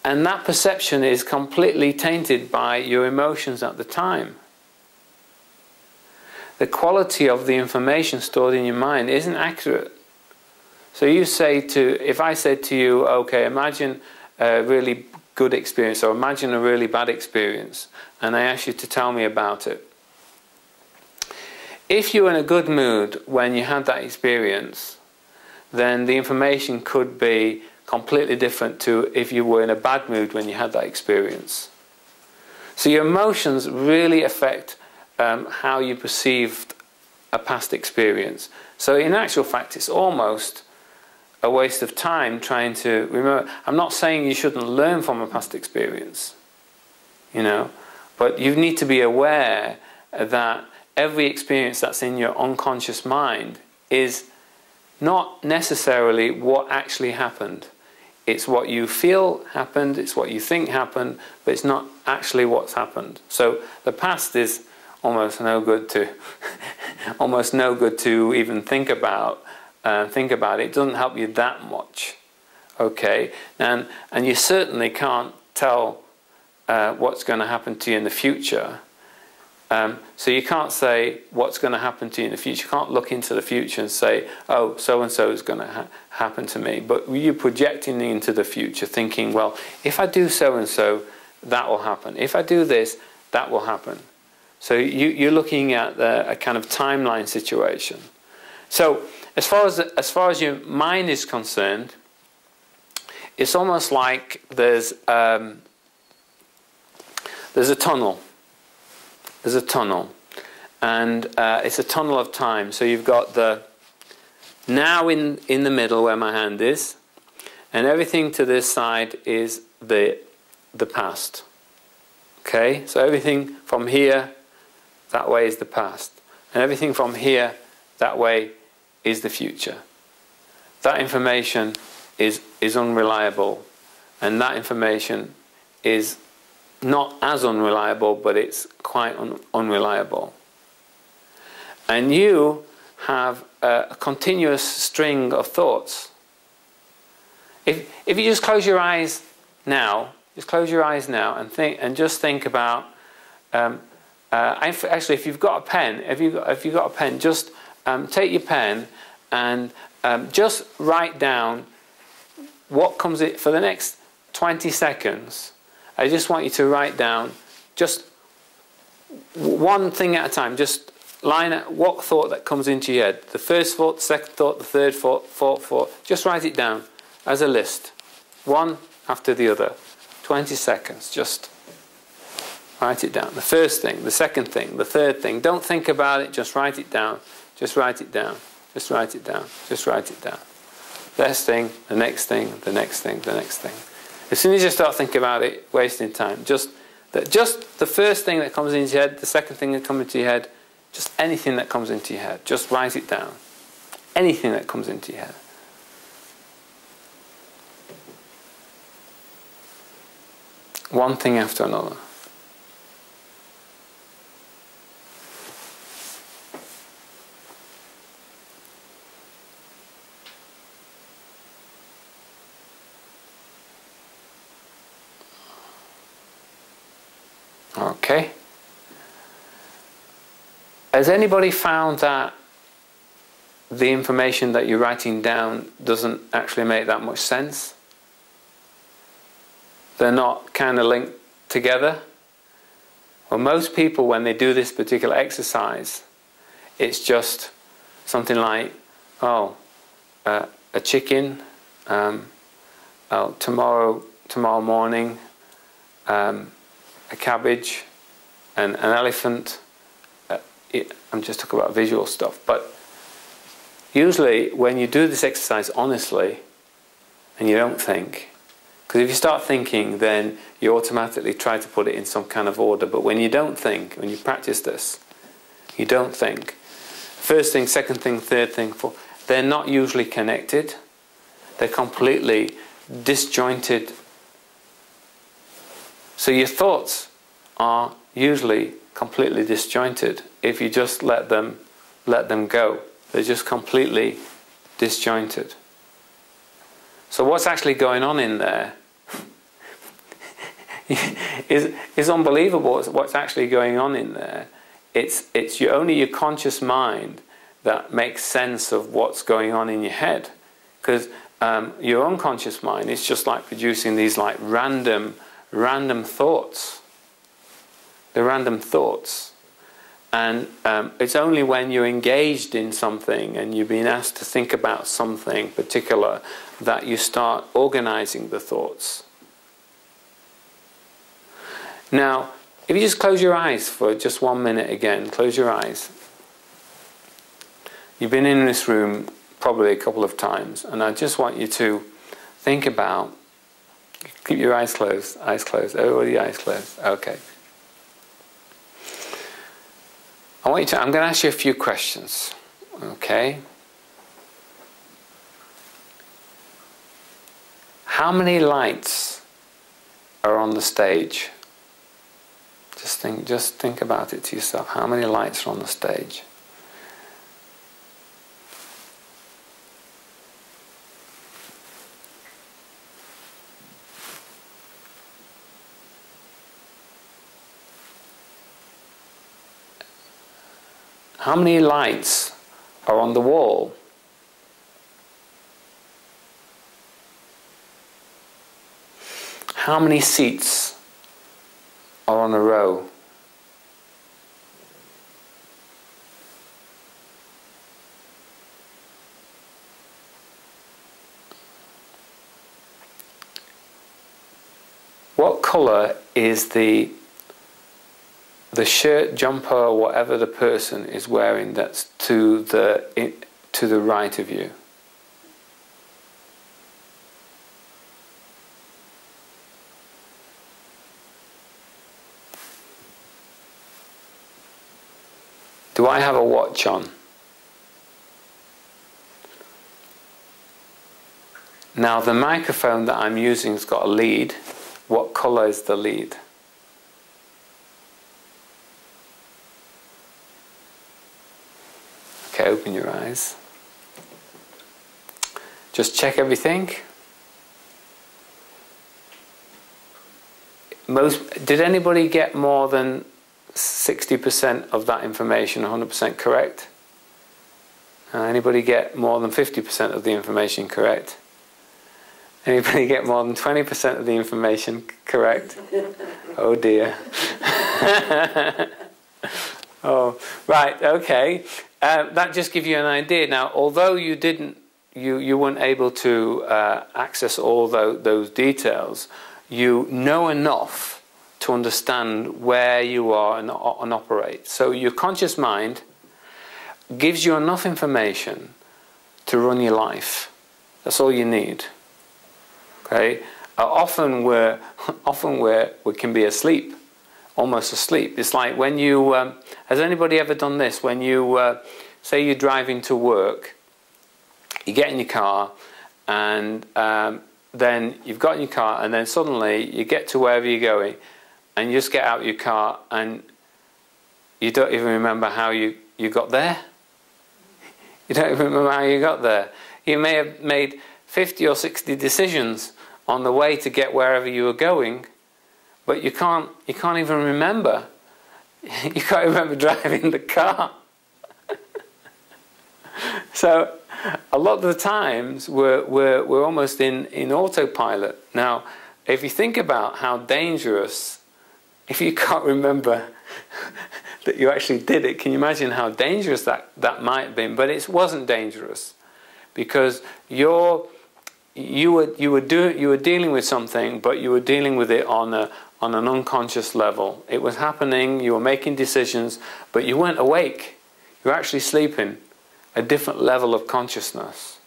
And that perception is completely tainted by your emotions at the time. The quality of the information stored in your mind isn't accurate. So you say if I said to you, okay, imagine a really good experience or imagine a really bad experience, and I ask you to tell me about it. If you were in a good mood when you had that experience, then the information could be completely different to if you were in a bad mood when you had that experience. So your emotions really affect how you perceived a past experience. So in actual fact, it's almost a waste of time trying to remember. I'm not saying you shouldn't learn from a past experience, you know, but you need to be aware that every experience that's in your unconscious mind is not necessarily what actually happened. It's what you feel happened, it's what you think happened, but it's not actually what's happened. So the past is almost no good to almost no good to even think about. It doesn't help you that much. Okay, and you certainly can't tell what's going to happen to you in the future. So you can't say what's going to happen to you in the future. You can't look into the future and say, oh, so-and-so is going to happen to me. But you're projecting into the future, thinking, well, if I do so-and-so, that will happen. If I do this, that will happen. So you're looking at a kind of timeline situation. So as far as your mind is concerned, it's almost like there's a tunnel. There's a tunnel, and it's a tunnel of time. So you've got the now in the middle where my hand is, and everything to this side is the past. Okay, so everything from here that way is the past, and everything from here that way is the future. That information is unreliable, and that information is not as unreliable, but it's quite unreliable. And you have a continuous string of thoughts. If you just close your eyes now, and think, and just think about. Actually, if you've got a pen, just take your pen and just write down what comes in for the next 20 seconds. I just want you to write down just one thing at a time. Just line out what thought that comes into your head. The first thought, the second thought, the third thought, fourth thought. Just write it down as a list. One after the other. 20 seconds. Just write it down. The first thing, the second thing, the third thing. Don't think about it. Just write it down. Just write it down. Just write it down. Just write it down. Next thing, the next thing, the next thing, the next thing. As soon as you start thinking about it, wasting time. Just the first thing that comes into your head, the second thing that comes into your head, just anything that comes into your head. Just write it down. Anything that comes into your head. One thing after another. Okay. Has anybody found that the information that you're writing down doesn't actually make that much sense? They're not kind of linked together? Well, most people, when they do this particular exercise, it's just something like, oh, a chicken, oh, tomorrow morning, a cabbage, and an elephant. I'm just talking about visual stuff. But usually when you do this exercise honestly and you don't think, because if you start thinking then you automatically try to put it in some kind of order. But when you don't think, when you practice this, you don't think. First thing, second thing, third thing, fourth, they're not usually connected. They're completely disjointed. So your thoughts are usually completely disjointed if you just let them go. They're just completely disjointed. So what's actually going on in there is unbelievable what's actually going on in there. It's only your conscious mind that makes sense of what's going on in your head, because your unconscious mind is just like producing these like random thoughts. They're random thoughts. And it's only when you're engaged in something and you've been asked to think about something particular that you start organizing the thoughts. Now, if you just close your eyes for just 1 minute again, close your eyes. You've been in this room probably a couple of times, and I just want you to think about, keep your eyes closed, everybody eyes closed, okay. I'm going to ask you a few questions, okay? How many lights are on the stage? Just think about it to yourself. How many lights are on the stage? How many lights are on the wall? How many seats are on a row? What colour is the shirt, jumper, or whatever the person is wearing that's to the right of you? Do I have a watch on? Now the microphone that I'm using has got a lead. What colour is the lead? Okay, open your eyes. Just check everything. Did anybody get more than 60% of that information 100% correct? Anybody get more than 50% of the information correct? Anybody get more than 20% of the information correct? Oh dear. Oh, right, okay. That just gives you an idea. Now, although you weren't able to access all those details, you know enough to understand where you are and operate. So your conscious mind gives you enough information to run your life. That's all you need. Okay? Often we can be asleep, almost asleep. It's like when you, has anybody ever done this? When you, say you're driving to work, you get in your car, and then you've got in your car, and then suddenly you get to wherever you're going, and you just get out of your car, and you don't even remember how you got there. You don't even remember how you got there. You may have made 50 or 60 decisions on the way to get wherever you were going, but you can't even remember. You can't remember driving the car. So a lot of the times we're almost in autopilot. Now, if you think about how dangerous, if you can't remember that you actually did it, can you imagine how dangerous that might have been? But it wasn't dangerous, because you were dealing with something, but you were dealing with it on an unconscious level. It was happening. You were making decisions, but you weren't awake. You were actually sleeping. A different level of consciousness.